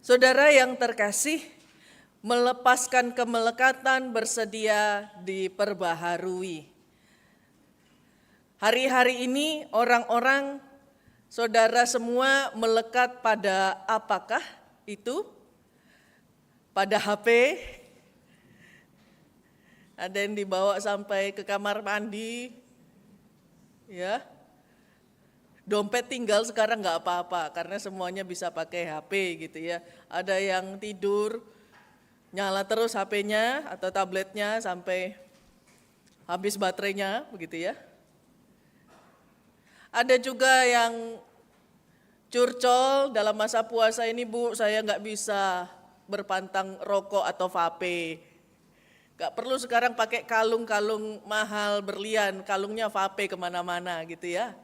Saudara yang terkasih, melepaskan kemelekatan bersedia diperbaharui. Hari-hari ini orang-orang, saudara semua melekat pada apakah itu? Pada HP, ada yang dibawa sampai ke kamar mandi, ya. Dompet tinggal sekarang nggak apa-apa karena semuanya bisa pakai HP gitu ya. Ada yang tidur nyala terus HP-nya atau tabletnya sampai habis baterainya begitu ya. Ada juga yang curcol dalam masa puasa ini, Bu, saya nggak bisa berpantang rokok atau vape. Nggak perlu sekarang pakai kalung-kalung mahal berlian, kalungnya vape kemana-mana gitu ya.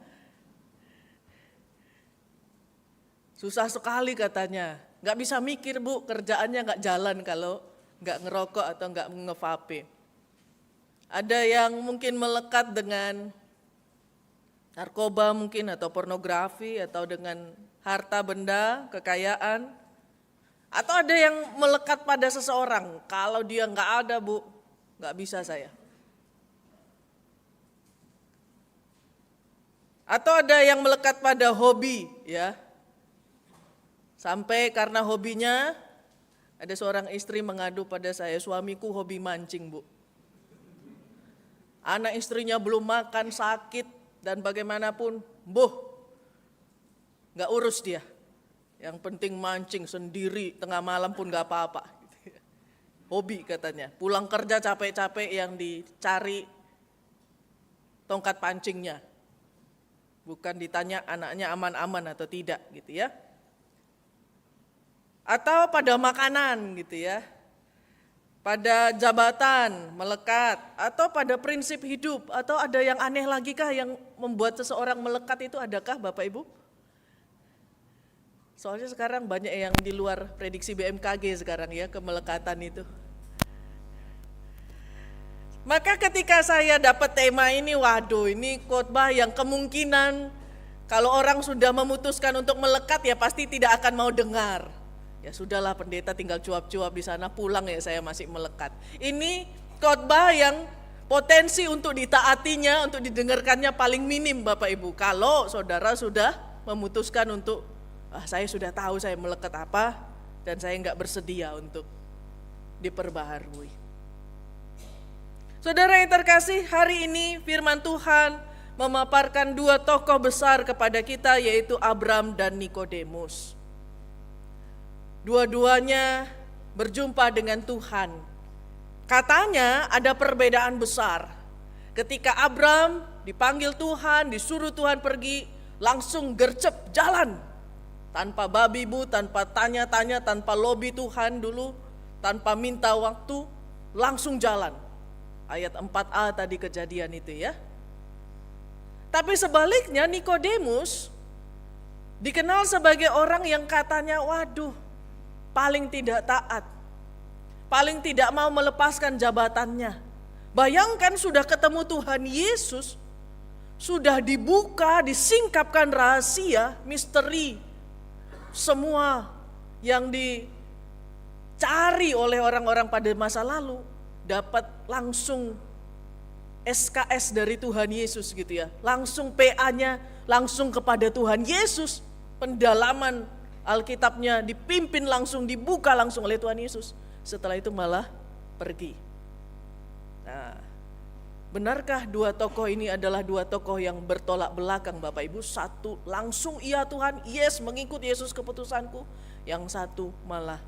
Susah sekali katanya, nggak bisa mikir, Bu, kerjaannya nggak jalan kalau nggak ngerokok atau nggak ngevape. Ada yang mungkin melekat dengan narkoba mungkin atau pornografi atau dengan harta benda, kekayaan. Atau ada yang melekat pada seseorang, kalau dia nggak ada, Bu, nggak bisa saya. Atau ada yang melekat pada hobi ya. Sampai karena hobinya, ada seorang istri mengadu pada saya, suamiku hobi mancing, Bu. Anak istrinya belum makan, sakit, dan bagaimanapun, nggak urus dia. Yang penting mancing sendiri, tengah malam pun nggak apa-apa. Hobi katanya, pulang kerja capek-capek yang dicari tongkat pancingnya. Bukan ditanya anaknya aman-aman atau tidak gitu ya. Atau pada makanan gitu ya, pada jabatan melekat, atau pada prinsip hidup, atau ada yang aneh lagi kah yang membuat seseorang melekat itu, adakah Bapak Ibu? Soalnya sekarang banyak yang di luar prediksi BMKG sekarang ya, kemelekatan itu. Maka ketika saya dapat tema ini, waduh ini khotbah yang kemungkinan kalau orang sudah memutuskan untuk melekat ya pasti tidak akan mau dengar. Ya sudahlah pendeta tinggal cuap-cuap di sana, pulang ya saya masih melekat. Ini khotbah yang potensi untuk ditaatinya, untuk didengarkannya paling minim Bapak Ibu. Kalau saudara sudah memutuskan untuk, saya sudah tahu saya melekat apa dan saya enggak bersedia untuk diperbaharui. Saudara yang terkasih, hari ini firman Tuhan memaparkan dua tokoh besar kepada kita, yaitu Abram dan Nikodemus. Dua-duanya berjumpa dengan Tuhan. Katanya ada perbedaan besar. Ketika Abram dipanggil Tuhan, disuruh Tuhan pergi, langsung gercep jalan. Tanpa babi bu, tanpa tanya-tanya, tanpa lobi Tuhan dulu, tanpa minta waktu, langsung jalan. Ayat 4a tadi kejadian itu ya. Tapi sebaliknya Nikodemus dikenal sebagai orang yang katanya waduh, paling tidak taat, paling tidak mau melepaskan jabatannya. Bayangkan sudah ketemu Tuhan Yesus, sudah dibuka, disingkapkan rahasia, misteri, semua yang dicari oleh orang-orang pada masa lalu, dapat langsung SKS dari Tuhan Yesus gitu ya. Langsung PA-nya, langsung kepada Tuhan Yesus, pendalaman Alkitabnya dipimpin langsung, dibuka langsung oleh Tuhan Yesus. Setelah itu malah pergi. Nah, benarkah dua tokoh ini adalah dua tokoh yang bertolak belakang Bapak Ibu? Satu langsung iya Tuhan, yes mengikut Yesus keputusanku. Yang satu malah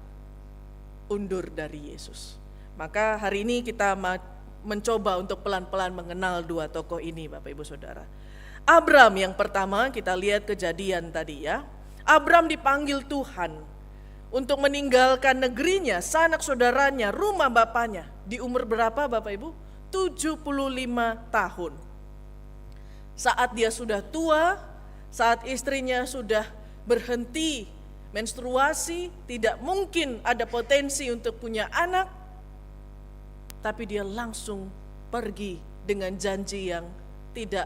undur dari Yesus. Maka hari ini kita mencoba untuk pelan-pelan mengenal dua tokoh ini Bapak Ibu Saudara. Abram yang pertama, kita lihat kejadian tadi ya. Abram dipanggil Tuhan untuk meninggalkan negerinya, sanak saudaranya, rumah bapaknya. Di umur berapa Bapak Ibu? 75 tahun. Saat dia sudah tua, saat istrinya sudah berhenti menstruasi, tidak mungkin ada potensi untuk punya anak, tapi dia langsung pergi dengan janji yang tidak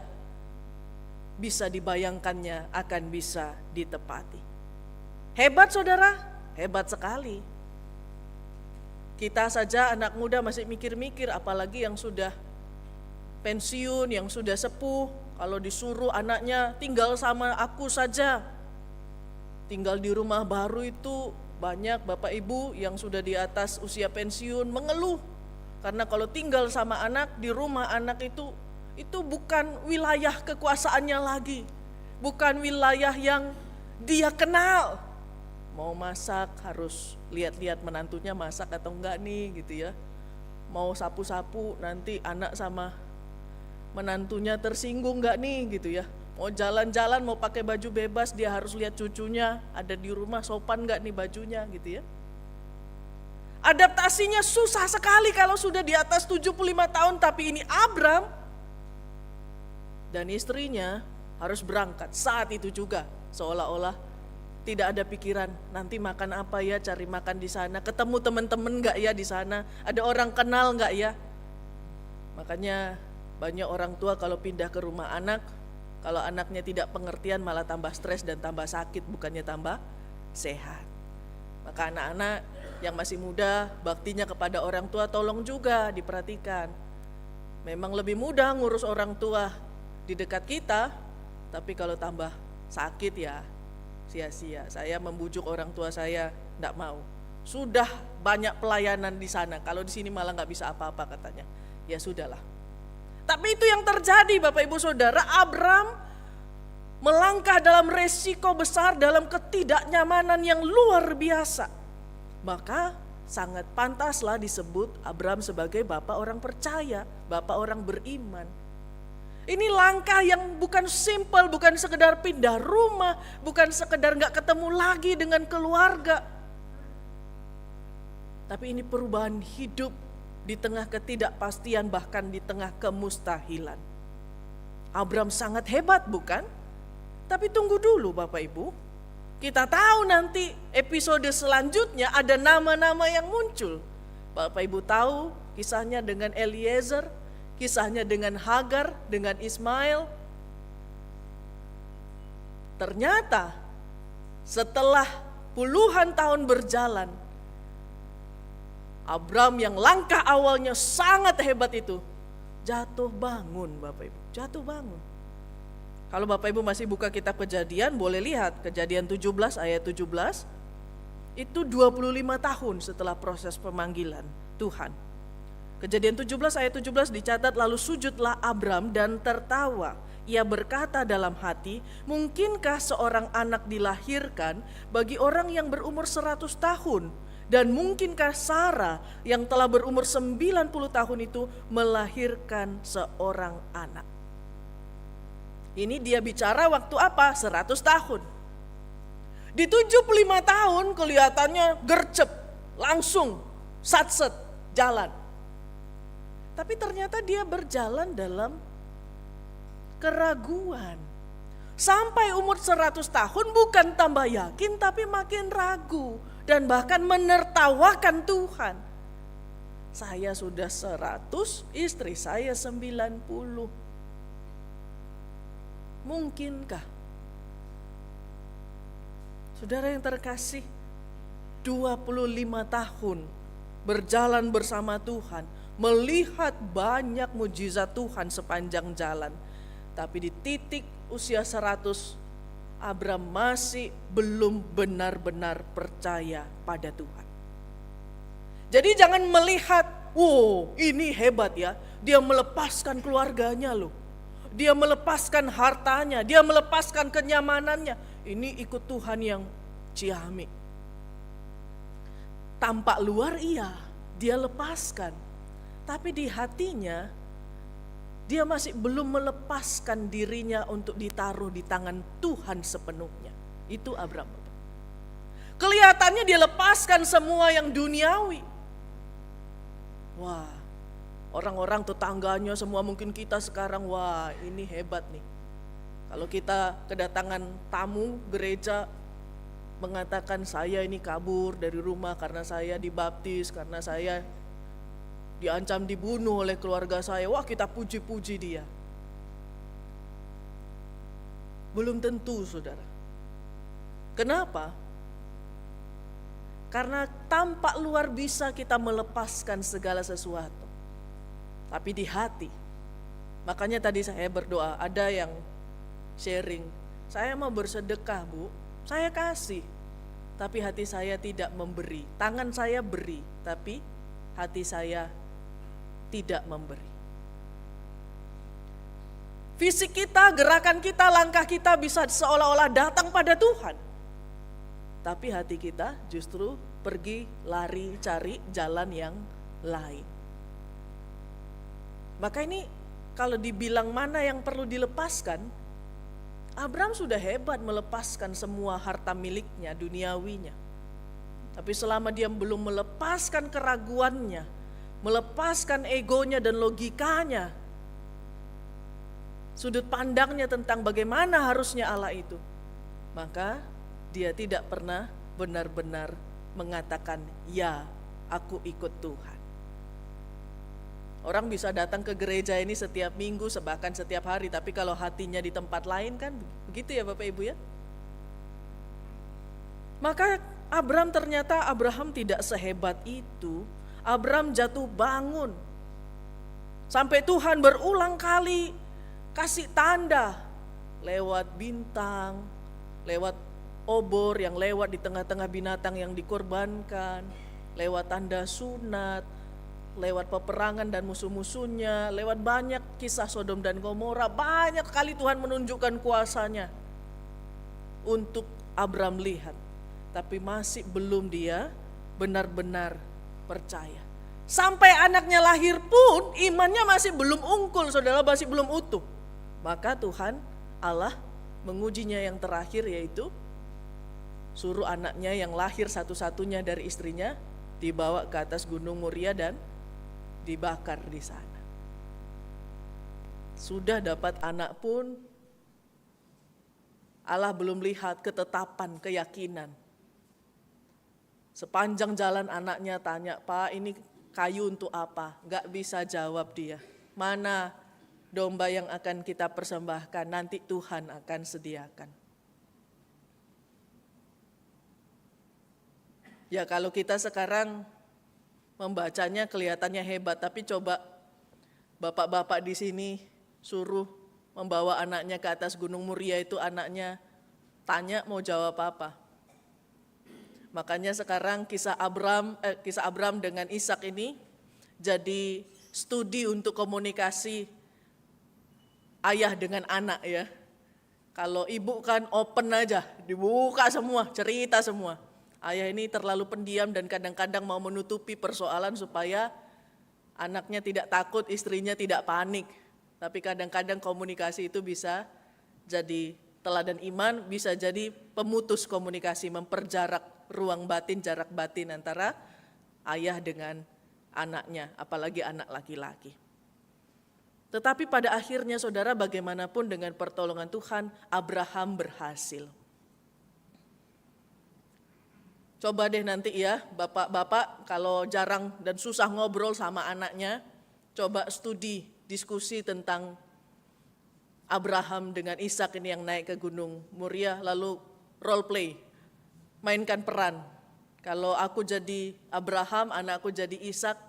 bisa dibayangkannya akan bisa ditepati. Hebat saudara, Hebat sekali. Kita saja anak muda masih mikir-mikir, apalagi yang sudah pensiun, yang sudah sepuh. Kalau disuruh anaknya tinggal sama aku saja, tinggal di rumah baru, itu banyak bapak ibu yang sudah di atas usia pensiun mengeluh. Karena kalau tinggal sama anak, di rumah anak itu bukan wilayah kekuasaannya lagi. Bukan wilayah yang dia kenal. Mau masak harus lihat-lihat menantunya masak atau enggak nih gitu ya. Mau sapu-sapu nanti anak sama menantunya tersinggung enggak nih gitu ya. Mau jalan-jalan mau pakai baju bebas dia harus lihat cucunya ada di rumah sopan enggak nih bajunya gitu ya. Adaptasinya susah sekali kalau sudah di atas 75 tahun, tapi ini Abram dan istrinya harus berangkat saat itu juga, seolah-olah tidak ada pikiran nanti makan apa ya, cari makan di sana, ketemu teman-teman enggak ya di sana, ada orang kenal enggak ya. Makanya banyak orang tua kalau pindah ke rumah anak, kalau anaknya tidak pengertian malah tambah stres dan tambah sakit, bukannya tambah sehat. Maka anak-anak yang masih muda baktinya kepada orang tua tolong juga diperhatikan. Memang lebih mudah ngurus orang tua di dekat kita, tapi kalau tambah sakit ya sia-sia. Saya membujuk orang tua saya, enggak mau. Sudah banyak pelayanan di sana, kalau di sini malah enggak bisa apa-apa katanya. Ya sudahlah. Tapi itu yang terjadi Bapak Ibu Saudara, Abram melangkah dalam resiko besar, dalam ketidaknyamanan yang luar biasa. Maka sangat pantaslah disebut Abram sebagai bapak orang percaya, bapak orang beriman. Ini langkah yang bukan simpel, bukan sekedar pindah rumah, bukan sekedar gak ketemu lagi dengan keluarga. Tapi ini perubahan hidup di tengah ketidakpastian, bahkan di tengah kemustahilan. Abram sangat hebat bukan? Tapi tunggu dulu Bapak Ibu. Kita tahu nanti episode selanjutnya ada nama-nama yang muncul. Bapak Ibu tahu kisahnya dengan Eliezer, kisahnya dengan Hagar, dengan Ismail. Ternyata setelah puluhan tahun berjalan, Abram yang langkah awalnya sangat hebat itu jatuh bangun Bapak Ibu, jatuh bangun. Kalau Bapak Ibu masih buka kitab Kejadian, boleh lihat Kejadian 17 ayat 17. Itu 25 tahun setelah proses pemanggilan Tuhan. Kejadian 17 ayat 17 dicatat, lalu sujudlah Abram dan tertawa. Ia berkata dalam hati, mungkinkah seorang anak dilahirkan bagi orang yang berumur 100 tahun? Dan mungkinkah Sarah yang telah berumur 90 tahun itu melahirkan seorang anak? Ini dia bicara waktu apa? 100 tahun. Di 75 tahun kelihatannya gercep, langsung satset jalan. Tapi ternyata dia berjalan dalam keraguan. Sampai umur 100 tahun bukan tambah yakin tapi makin ragu. Dan bahkan menertawakan Tuhan. Saya sudah 100, istri saya 90. Mungkinkah? Saudara yang terkasih, 25 tahun berjalan bersama Tuhan, melihat banyak mujizat Tuhan sepanjang jalan. Tapi di titik usia 100, Abram masih belum benar-benar percaya pada Tuhan. Jadi jangan melihat, wow ini hebat ya, dia melepaskan keluarganya loh. Dia melepaskan hartanya, dia melepaskan kenyamanannya. Ini ikut Tuhan yang ciamik. Tampak luar iya, dia lepaskan. Tapi di hatinya, dia masih belum melepaskan dirinya untuk ditaruh di tangan Tuhan sepenuhnya. Itu Abram. Kelihatannya dia lepaskan semua yang duniawi. Wah, orang-orang tetangganya semua mungkin kita sekarang, wah ini hebat nih. Kalau kita kedatangan tamu gereja mengatakan saya ini kabur dari rumah karena saya dibaptis, karena saya diancam dibunuh oleh keluarga saya. Wah kita puji-puji dia. Belum tentu saudara. Kenapa? Karena tampak luar bisa kita melepaskan segala sesuatu. Tapi di hati. Makanya tadi saya berdoa, ada yang sharing, saya mau bersedekah Bu, saya kasih. Tapi hati saya tidak memberi. Tangan saya beri, tapi hati saya tidak memberi. Fisik kita, gerakan kita, langkah kita bisa seolah-olah datang pada Tuhan. Tapi hati kita justru pergi, lari, cari jalan yang lain. Maka ini kalau dibilang mana yang perlu dilepaskan, Abraham sudah hebat melepaskan semua harta miliknya, duniawinya. Tapi selama dia belum melepaskan keraguannya, melepaskan egonya dan logikanya, sudut pandangnya tentang bagaimana harusnya Allah itu, maka dia tidak pernah benar-benar mengatakan, ya aku ikut Tuhan. Orang bisa datang ke gereja ini setiap minggu, bahkan setiap hari, tapi kalau hatinya di tempat lain kan begitu ya Bapak Ibu ya. Maka Abraham tidak sehebat itu. Abraham jatuh bangun. Sampai Tuhan berulang kali kasih tanda lewat bintang, lewat obor yang lewat di tengah-tengah binatang yang dikorbankan, lewat tanda sunat, lewat peperangan dan musuh-musuhnya, lewat banyak kisah Sodom dan Gomora, banyak kali Tuhan menunjukkan kuasanya untuk Abraham lihat. Tapi masih belum dia benar-benar percaya. Sampai anaknya lahir pun imannya masih belum ungkul, saudara, masih belum utuh. Maka Tuhan Allah mengujinya yang terakhir, yaitu suruh anaknya yang lahir satu-satunya dari istrinya dibawa ke atas gunung Moria dan dibakar di sana. Sudah dapat anak pun Allah belum lihat ketetapan, keyakinan. Sepanjang jalan anaknya tanya, Pak ini kayu untuk apa? Gak bisa jawab dia. Mana domba yang akan kita persembahkan? Nanti Tuhan akan sediakan. Ya kalau kita sekarang membacanya kelihatannya hebat, tapi coba bapak-bapak di sini suruh membawa anaknya ke atas gunung Moria, itu anaknya tanya mau jawab apa. Makanya sekarang kisah Abraham dengan Ishak ini jadi studi untuk komunikasi ayah dengan anak ya. Kalau ibu kan open aja, dibuka semua, cerita semua. Ayah ini terlalu pendiam dan kadang-kadang mau menutupi persoalan supaya anaknya tidak takut, istrinya tidak panik. Tapi kadang-kadang komunikasi itu bisa jadi teladan iman, bisa jadi pemutus komunikasi, memperjarak ruang batin, jarak batin antara ayah dengan anaknya, apalagi anak laki-laki. Tetapi pada akhirnya saudara, bagaimanapun dengan pertolongan Tuhan, Abraham berhasil. Coba deh nanti ya, bapak-bapak kalau jarang dan susah ngobrol sama anaknya, coba studi, diskusi tentang Abraham dengan Ishak ini yang naik ke gunung Moria, lalu role play, mainkan peran. Kalau aku jadi Abraham, anakku jadi Ishak,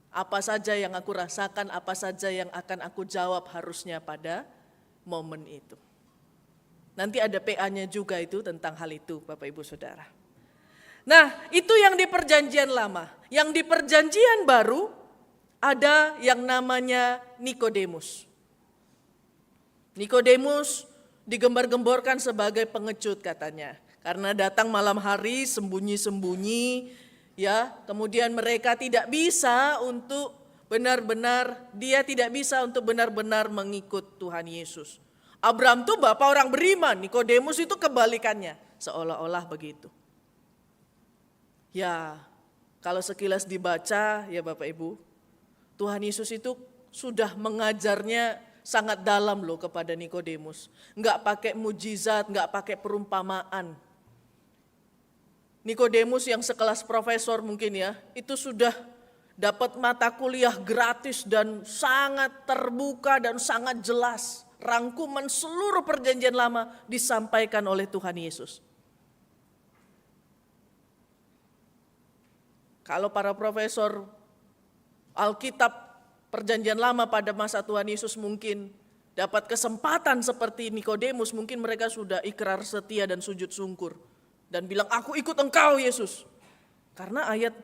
apa saja yang aku rasakan, apa saja yang akan aku jawab harusnya pada momen itu. Nanti ada PA-nya juga itu tentang hal itu, Bapak Ibu Saudara. Nah, itu yang di perjanjian lama. Yang di perjanjian baru ada yang namanya Nikodemus. Nikodemus digembar-gemborkan sebagai pengecut katanya. Karena datang malam hari sembunyi-sembunyi, ya. Kemudian mereka tidak bisa untuk benar-benar, dia tidak bisa untuk benar-benar mengikut Tuhan Yesus. Abraham tuh bapak orang beriman, Nikodemus itu kebalikannya, seolah-olah begitu. Ya, kalau sekilas dibaca ya Bapak Ibu, Tuhan Yesus itu sudah mengajarnya sangat dalam loh kepada Nikodemus. Enggak pakai mujizat, enggak pakai perumpamaan. Nikodemus yang sekelas profesor mungkin ya, itu sudah dapat mata kuliah gratis dan sangat terbuka dan sangat jelas. Rangkuman seluruh perjanjian lama disampaikan oleh Tuhan Yesus. Kalau para profesor Alkitab Perjanjian Lama pada masa Tuhan Yesus mungkin dapat kesempatan seperti Nikodemus, mungkin mereka sudah ikrar setia dan sujud sungkur dan bilang, aku ikut engkau Yesus. Karena ayat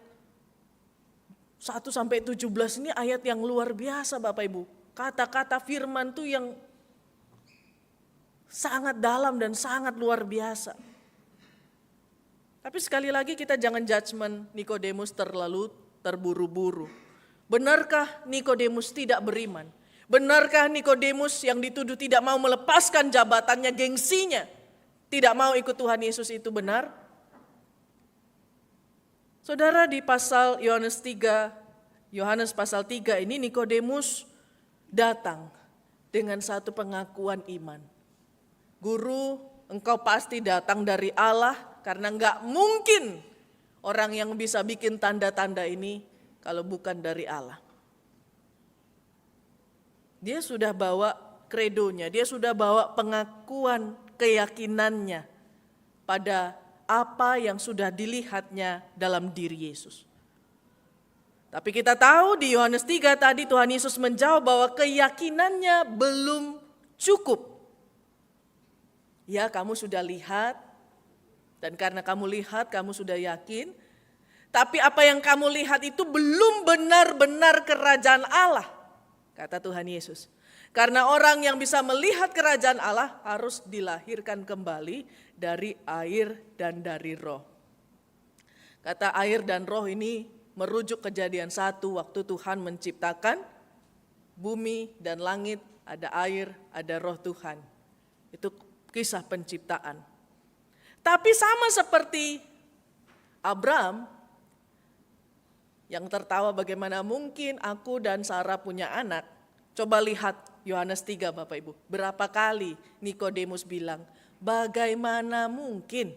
1-17 ini ayat yang luar biasa Bapak Ibu. Kata-kata firman tuh yang sangat dalam dan sangat luar biasa. Tapi sekali lagi kita jangan judgement Nikodemus terlalu terburu-buru. Benarkah Nikodemus tidak beriman? Benarkah Nikodemus yang dituduh tidak mau melepaskan jabatannya, gengsinya, tidak mau ikut Tuhan Yesus itu benar? Saudara, di pasal Yohanes pasal 3 ini Nikodemus datang dengan satu pengakuan iman. Guru, engkau pasti datang dari Allah, karena enggak mungkin orang yang bisa bikin tanda-tanda ini kalau bukan dari Allah. Dia sudah bawa kredonya, dia sudah bawa pengakuan keyakinannya pada apa yang sudah dilihatnya dalam diri Yesus. Tapi kita tahu di Yohanes 3 tadi Tuhan Yesus menjawab bahwa keyakinannya belum cukup. Ya, kamu sudah lihat, dan karena kamu lihat, kamu sudah yakin. Tapi apa yang kamu lihat itu belum benar-benar kerajaan Allah, kata Tuhan Yesus. Karena orang yang bisa melihat kerajaan Allah harus dilahirkan kembali dari air dan dari roh. Kata air dan roh ini merujuk kejadian 1 waktu Tuhan menciptakan bumi dan langit, ada air, ada roh Tuhan. Itu kisah penciptaan. Tapi sama seperti Abraham yang tertawa bagaimana mungkin aku dan Sarah punya anak. Coba lihat Yohanes 3 Bapak Ibu. Berapa kali Nikodemus bilang, bagaimana mungkin?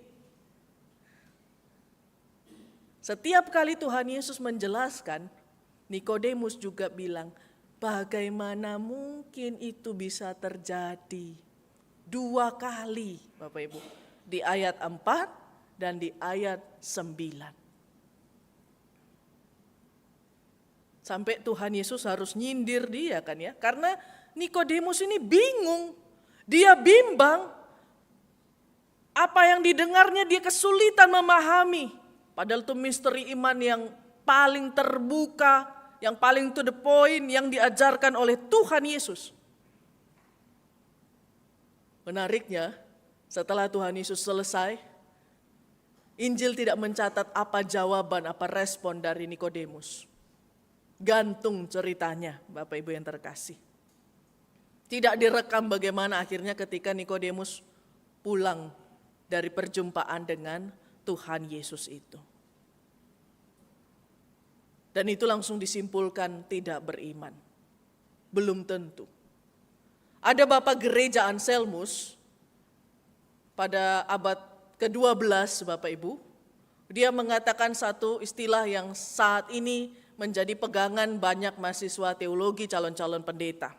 Setiap kali Tuhan Yesus menjelaskan, Nikodemus juga bilang, bagaimana mungkin itu bisa terjadi? 2 kali Bapak Ibu. Di ayat 4 dan di ayat 9. Sampai Tuhan Yesus harus nyindir dia kan ya. Karena Nikodemus ini bingung. Dia bimbang. Apa yang didengarnya dia kesulitan memahami. Padahal itu misteri iman yang paling terbuka, yang paling to the point, yang diajarkan oleh Tuhan Yesus. Menariknya, setelah Tuhan Yesus selesai, Injil tidak mencatat apa jawaban, apa respon dari Nikodemus. Gantung ceritanya, Bapak Ibu yang terkasih. Tidak direkam bagaimana akhirnya ketika Nikodemus pulang dari perjumpaan dengan Tuhan Yesus itu. Dan itu langsung disimpulkan tidak beriman. Belum tentu. Ada Bapak Gereja Anselmus pada abad ke-12 Bapak Ibu. Dia mengatakan satu istilah yang saat ini menjadi pegangan banyak mahasiswa teologi calon-calon pendeta.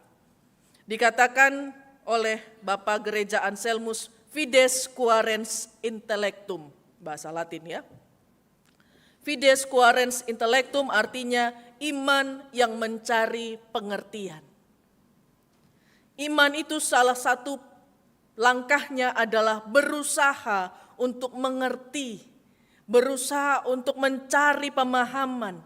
Dikatakan oleh Bapak Gereja Anselmus, fides quaerens intellectum, bahasa Latin ya. Fides quaerens intellectum artinya iman yang mencari pengertian. Iman itu salah satu langkahnya adalah berusaha untuk mengerti, berusaha untuk mencari pemahaman.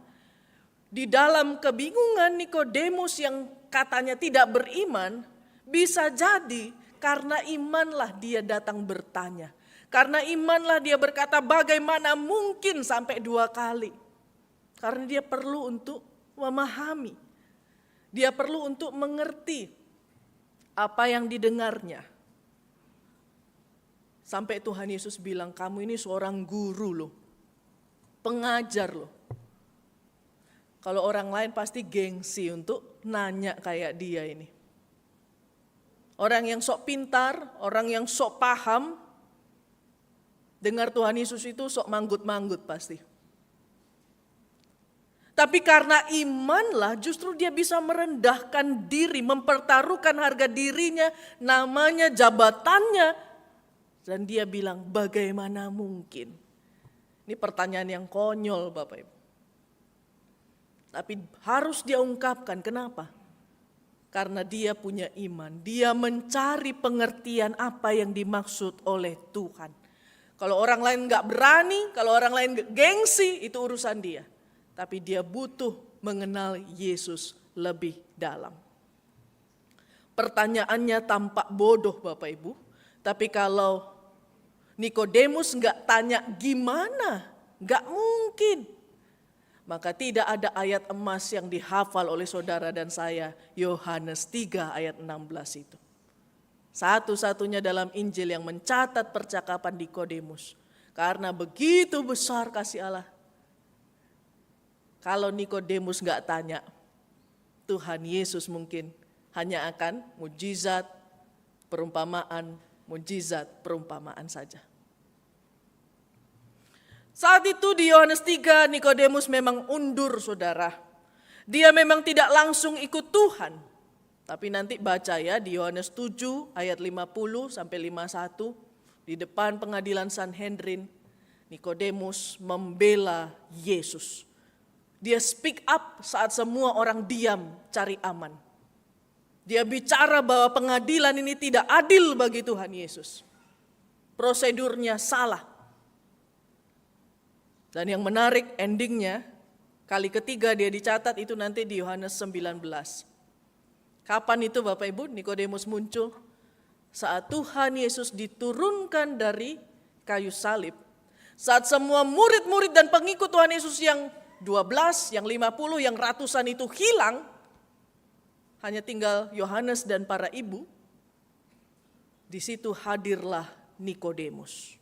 Di dalam kebingungan Nikodemus yang katanya tidak beriman, bisa jadi karena imanlah dia datang bertanya. Karena imanlah dia berkata bagaimana mungkin sampai 2 kali. Karena dia perlu untuk memahami. Dia perlu untuk mengerti apa yang didengarnya. Sampai Tuhan Yesus bilang, kamu ini seorang guru loh, pengajar loh. Kalau orang lain pasti gengsi untuk nanya kayak dia ini. Orang yang sok pintar, orang yang sok paham, dengar Tuhan Yesus itu sok manggut-manggut pasti. Tapi karena imanlah justru dia bisa merendahkan diri, mempertaruhkan harga dirinya, namanya, jabatannya. Dan dia bilang bagaimana mungkin? Ini pertanyaan yang konyol Bapak Ibu. Tapi harus dia ungkapkan, kenapa? Karena dia punya iman, dia mencari pengertian apa yang dimaksud oleh Tuhan. Kalau orang lain gak berani, kalau orang lain gengsi, itu urusan dia. Tapi dia butuh mengenal Yesus lebih dalam. Pertanyaannya tampak bodoh Bapak Ibu, tapi kalau Nikodemus gak tanya gimana, gak mungkin. Maka tidak ada ayat emas yang dihafal oleh saudara dan saya, Yohanes 3 ayat 16 itu. Satu-satunya dalam Injil yang mencatat percakapan Nikodemus. Karena begitu besar kasih Allah. Kalau Nikodemus gak tanya, Tuhan Yesus mungkin hanya akan mujizat, perumpamaan saja. Saat itu di Yohanes 3, Nikodemus memang undur saudara. Dia memang tidak langsung ikut Tuhan. Tapi nanti baca ya di Yohanes 7 ayat 50 sampai 51. Di depan pengadilan Sanhedrin, Nikodemus membela Yesus. Dia speak up saat semua orang diam cari aman. Dia bicara bahwa pengadilan ini tidak adil bagi Tuhan Yesus. Prosedurnya salah. Dan yang menarik endingnya, kali ketiga dia dicatat itu nanti di Yohanes 19. Kapan itu Bapak Ibu Nikodemus muncul? Saat Tuhan Yesus diturunkan dari kayu salib. Saat semua murid-murid dan pengikut Tuhan Yesus yang 12, yang 50, yang ratusan itu hilang. Hanya tinggal Yohanes dan para ibu. Di situ hadirlah Nikodemus.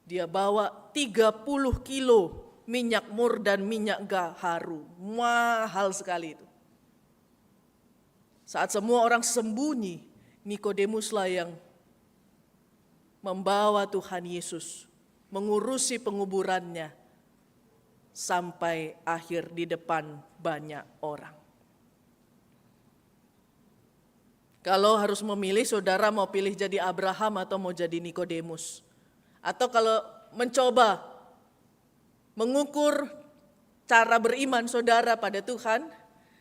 Dia bawa 30 kilo minyak mur dan minyak gaharu. Mahal sekali itu. Saat semua orang sembunyi, Nikodemuslah yang membawa Tuhan Yesus, mengurusi penguburannya sampai akhir di depan banyak orang. Kalau harus memilih, saudara mau pilih jadi Abraham atau mau jadi Nikodemus? Atau kalau mencoba mengukur cara beriman saudara pada Tuhan,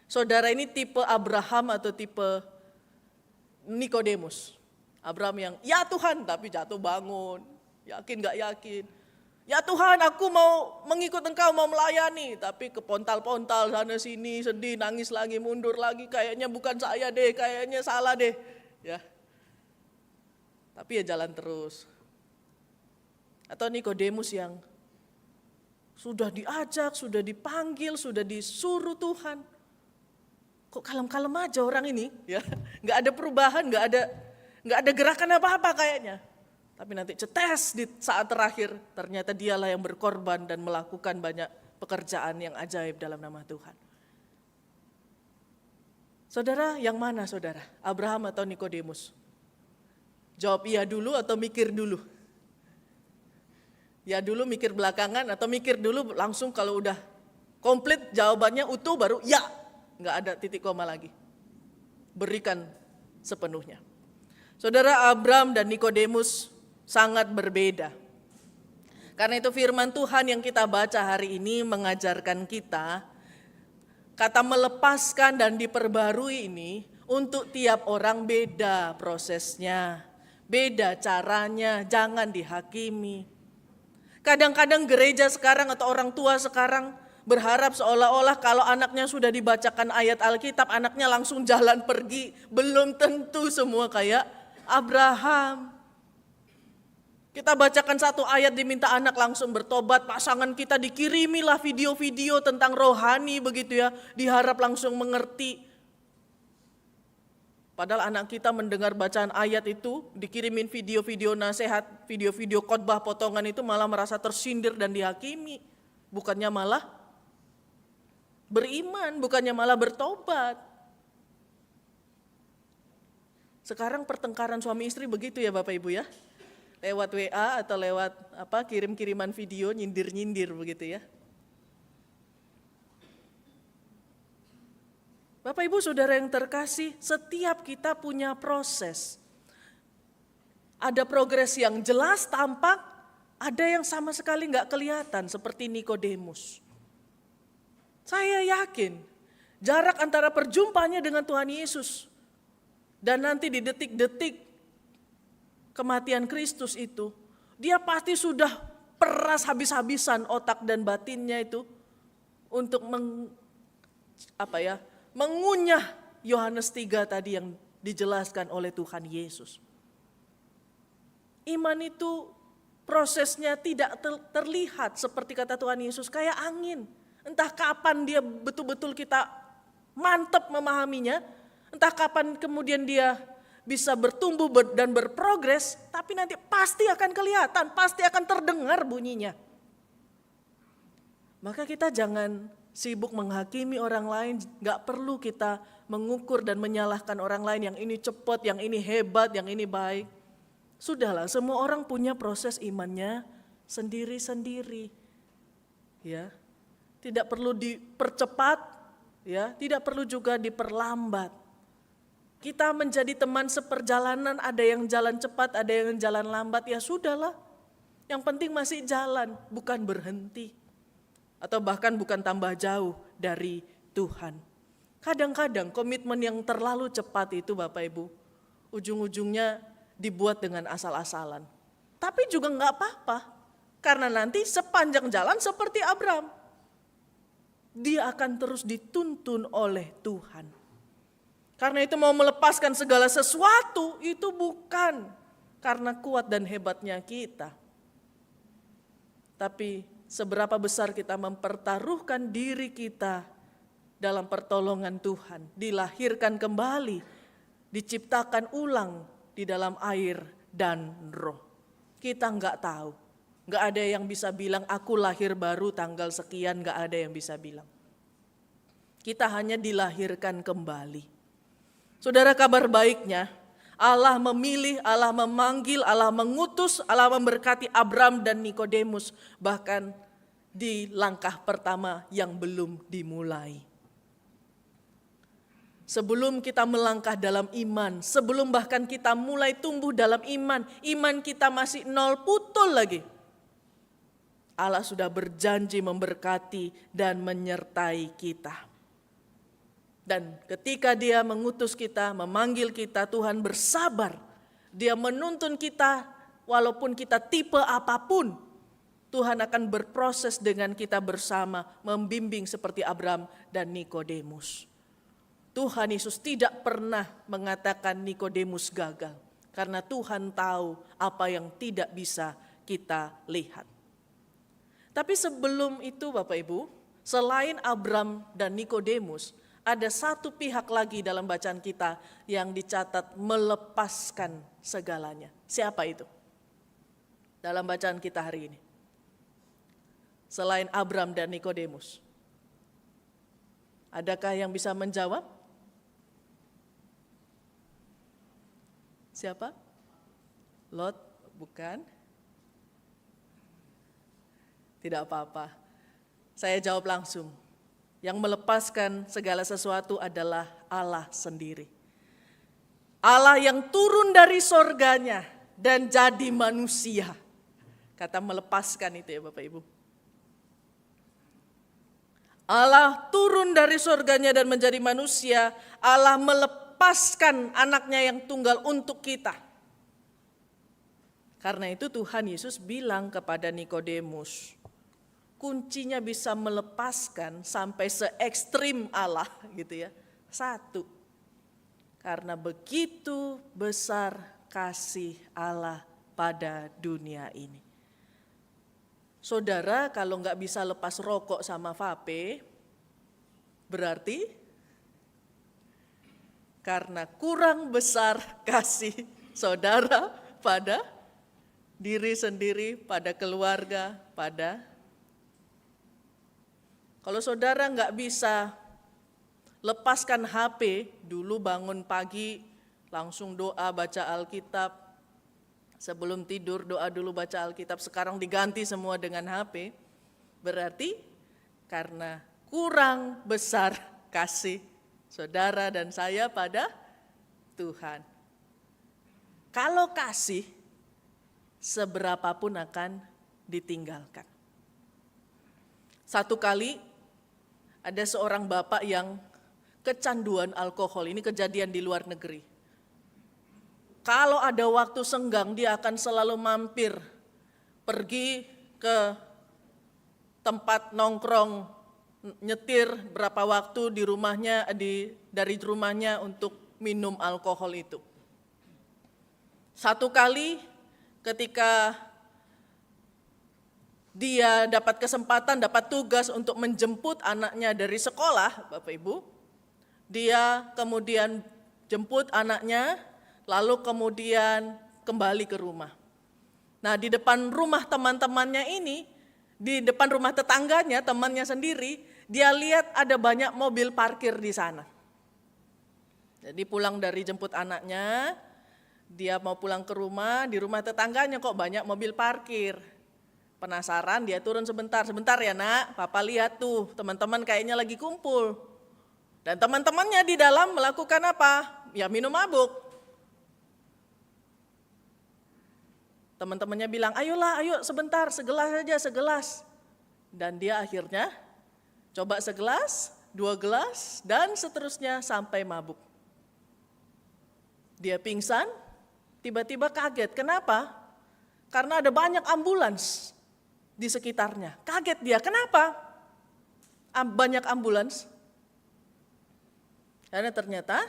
saudara ini tipe Abraham atau tipe Nikodemus? Abraham yang, ya Tuhan, tapi jatuh bangun, yakin gak yakin. Ya Tuhan, aku mau mengikut Engkau, mau melayani, tapi kepontal-pontal sana sini, sedih, nangis lagi, mundur lagi, kayaknya bukan saya deh, kayaknya salah deh. Ya. Tapi ya jalan terus. Atau Nikodemus yang sudah diajak, sudah dipanggil, sudah disuruh Tuhan. Kok kalem-kalem aja orang ini, ya? Nggak ada perubahan, nggak ada gerakan apa-apa kayaknya. Tapi nanti cetes di saat terakhir, ternyata dialah yang berkorban dan melakukan banyak pekerjaan yang ajaib dalam nama Tuhan. Saudara, yang mana saudara? Abraham atau Nikodemus? Jawab iya dulu atau mikir dulu? Ya dulu mikir belakangan atau mikir dulu langsung kalau udah komplit jawabannya utuh baru ya. Nggak ada titik koma lagi. Berikan sepenuhnya. Saudara, Abraham dan Nikodemus sangat berbeda. Karena itu firman Tuhan yang kita baca hari ini mengajarkan kita, kata melepaskan dan diperbarui ini untuk tiap orang beda prosesnya, beda caranya, jangan dihakimi. Kadang-kadang gereja sekarang atau orang tua sekarang berharap seolah-olah kalau anaknya sudah dibacakan ayat Alkitab, anaknya langsung jalan pergi. Belum tentu semua kayak Abraham. Kita bacakan satu ayat diminta anak langsung bertobat, pasangan kita dikirimilah video-video tentang rohani begitu ya, diharap langsung mengerti. Padahal anak kita mendengar bacaan ayat itu, dikirimin video-video nasihat, video-video khotbah potongan itu malah merasa tersindir dan dihakimi. Bukannya malah beriman, bukannya malah bertobat. Sekarang pertengkaran suami istri begitu ya Bapak Ibu ya. Lewat WA atau lewat kirim-kiriman video, nyindir-nyindir begitu ya. Bapak Ibu Saudara yang terkasih, setiap kita punya proses. Ada progres yang jelas, tampak, ada yang sama sekali nggak kelihatan seperti Nikodemus. Saya yakin jarak antara perjumpaannya dengan Tuhan Yesus dan nanti di detik-detik kematian Kristus itu, dia pasti sudah peras habis-habisan otak dan batinnya itu untuk mengunyah Yohanes 3 tadi yang dijelaskan oleh Tuhan Yesus. Iman itu prosesnya tidak terlihat seperti kata Tuhan Yesus kayak angin. Entah kapan dia betul-betul kita mantap memahaminya, entah kapan kemudian dia bisa bertumbuh dan berprogres, tapi nanti pasti akan kelihatan, pasti akan terdengar bunyinya. Maka kita jangan sibuk menghakimi orang lain, gak perlu kita mengukur dan menyalahkan orang lain yang ini cepat, yang ini hebat, yang ini baik. Sudahlah, semua orang punya proses imannya sendiri-sendiri. Ya. Tidak perlu dipercepat, ya, tidak perlu juga diperlambat. Kita menjadi teman seperjalanan, ada yang jalan cepat, ada yang jalan lambat, ya sudahlah. Yang penting masih jalan, bukan berhenti. Atau bahkan bukan tambah jauh dari Tuhan. Kadang-kadang komitmen yang terlalu cepat itu Bapak Ibu, ujung-ujungnya dibuat dengan asal-asalan. Tapi juga enggak apa-apa, karena nanti sepanjang jalan seperti Abraham, dia akan terus dituntun oleh Tuhan. Karena itu mau melepaskan segala sesuatu itu bukan karena kuat dan hebatnya kita. Tapi seberapa besar kita mempertaruhkan diri kita dalam pertolongan Tuhan. Dilahirkan kembali, diciptakan ulang di dalam air dan roh. Kita enggak tahu. Enggak ada yang bisa bilang aku lahir baru tanggal sekian, enggak ada yang bisa bilang. Kita hanya dilahirkan kembali. Saudara, kabar baiknya Allah memilih, Allah memanggil, Allah mengutus, Allah memberkati Abraham dan Nikodemus bahkan di langkah pertama yang belum dimulai. Sebelum kita melangkah dalam iman, sebelum bahkan kita mulai tumbuh dalam iman, iman kita masih nol putul lagi. Allah sudah berjanji memberkati dan menyertai kita. Dan ketika dia mengutus kita, memanggil kita, Tuhan bersabar. Dia menuntun kita walaupun kita tipe apapun. Tuhan akan berproses dengan kita bersama, membimbing seperti Abraham dan Nikodemus. Tuhan Yesus tidak pernah mengatakan Nikodemus gagal. Karena Tuhan tahu apa yang tidak bisa kita lihat. Tapi sebelum itu Bapak Ibu, selain Abraham dan Nikodemus, ada satu pihak lagi dalam bacaan kita yang dicatat melepaskan segalanya. Siapa itu? Dalam bacaan kita hari ini. Selain Abraham dan Nikodemus. Adakah yang bisa menjawab? Siapa? Lot? Bukan. Tidak apa-apa. Saya jawab langsung. Yang melepaskan segala sesuatu adalah Allah sendiri. Allah yang turun dari sorganya dan jadi manusia. Kata melepaskan itu ya Bapak Ibu. Allah turun dari sorganya dan menjadi manusia. Allah melepaskan anaknya yang tunggal untuk kita. Karena itu Tuhan Yesus bilang kepada Nikodemus, kuncinya bisa melepaskan sampai se-ekstrim Allah gitu ya. Satu, karena begitu besar kasih Allah pada dunia ini. Saudara kalau nggak bisa lepas rokok sama vape, berarti karena kurang besar kasih saudara pada diri sendiri, pada keluarga, pada kalau saudara nggak bisa lepaskan HP, dulu bangun pagi langsung doa baca Alkitab, sebelum tidur doa dulu baca Alkitab, sekarang diganti semua dengan HP, berarti karena kurang besar kasih saudara dan saya pada Tuhan. Kalau kasih, seberapapun akan ditinggalkan. Satu kali ada seorang bapak yang kecanduan alkohol. Ini kejadian di luar negeri. Kalau ada waktu senggang, dia akan selalu mampir, pergi ke tempat nongkrong, nyetir berapa waktu di rumahnya, dari rumahnya untuk minum alkohol itu. Satu kali ketika dia dapat kesempatan, dapat tugas untuk menjemput anaknya dari sekolah, Bapak Ibu, dia kemudian jemput anaknya, lalu kemudian kembali ke rumah. Nah, di depan rumah teman-temannya ini, di depan rumah tetangganya, temannya sendiri, dia lihat ada banyak mobil parkir di sana. Jadi pulang dari jemput anaknya, dia mau pulang ke rumah, di rumah tetangganya kok banyak mobil parkir. Penasaran, dia turun sebentar ya nak, papa lihat tuh teman-teman kayaknya lagi kumpul. Dan teman-temannya di dalam melakukan apa? Ya minum mabuk. Teman-temannya bilang, ayolah, ayo sebentar, segelas saja, segelas. Dan dia akhirnya coba segelas, 2 gelas, dan seterusnya sampai mabuk. Dia pingsan, tiba-tiba kaget. Kenapa? Karena ada banyak ambulans di sekitarnya. Kaget dia, kenapa? Banyak ambulans. Karena ternyata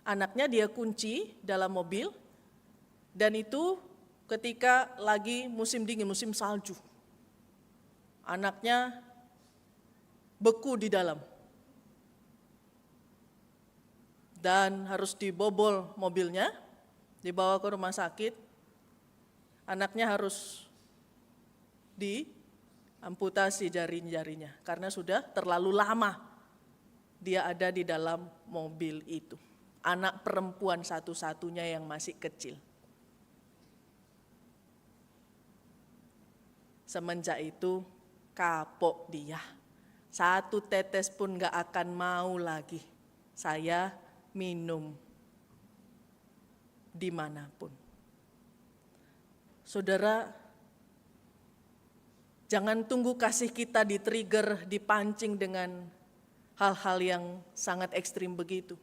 anaknya dia kunci dalam mobil, dan itu ketika lagi musim dingin, musim salju. Anaknya beku di dalam. Dan harus dibobol mobilnya, dibawa ke rumah sakit. Anaknya harus diamputasi jari-jarinya karena sudah terlalu lama dia ada di dalam mobil itu. Anak perempuan satu-satunya yang masih kecil. Semenjak itu kapok dia. 1 tetes pun gak akan mau lagi saya minum dimanapun. Saudara, jangan tunggu kasih kita di-trigger, dipancing dengan hal-hal yang sangat ekstrim begitu.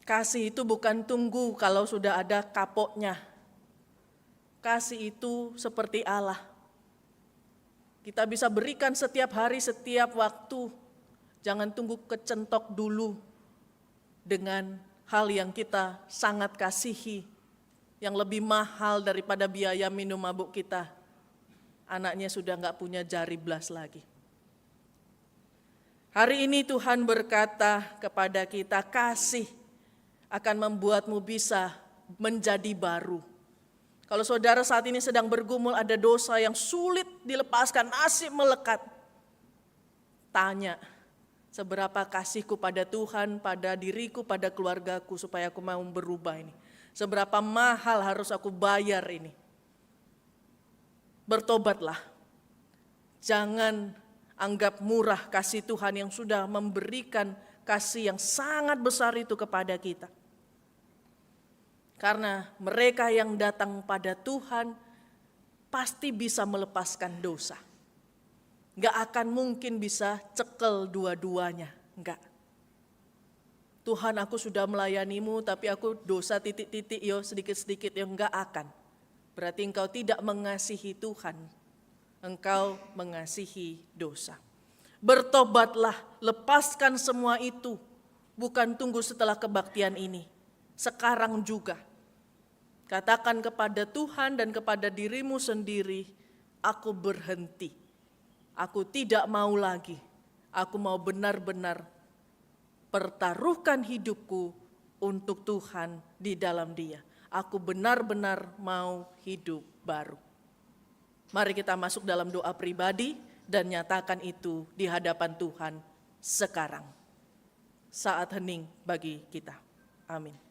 Kasih itu bukan tunggu kalau sudah ada kapoknya. Kasih itu seperti Allah. Kita bisa berikan setiap hari, setiap waktu. Jangan tunggu kecentok dulu dengan hal yang kita sangat kasihi, yang lebih mahal daripada biaya minum mabuk kita. Anaknya sudah gak punya jari belas lagi. Hari ini Tuhan berkata kepada kita, kasih akan membuatmu bisa menjadi baru. Kalau saudara saat ini sedang bergumul, ada dosa yang sulit dilepaskan, masih melekat. Tanya, seberapa kasihku pada Tuhan, pada diriku, pada keluargaku, supaya aku mau berubah ini. Seberapa mahal harus aku bayar ini. Bertobatlah. Jangan anggap murah kasih Tuhan yang sudah memberikan kasih yang sangat besar itu kepada kita. Karena mereka yang datang pada Tuhan pasti bisa melepaskan dosa. Gak akan mungkin bisa cekel dua-duanya, enggak. Tuhan, aku sudah melayanimu tapi aku dosa titik-titik sedikit-sedikit, enggak akan. Berarti engkau tidak mengasihi Tuhan, engkau mengasihi dosa. Bertobatlah, lepaskan semua itu, bukan tunggu setelah kebaktian ini, sekarang juga. Katakan kepada Tuhan dan kepada dirimu sendiri, aku berhenti. Aku tidak mau lagi. Aku mau benar-benar pertaruhkan hidupku untuk Tuhan di dalam Dia. Aku benar-benar mau hidup baru. Mari kita masuk dalam doa pribadi dan nyatakan itu di hadapan Tuhan sekarang. Saat hening bagi kita. Amin.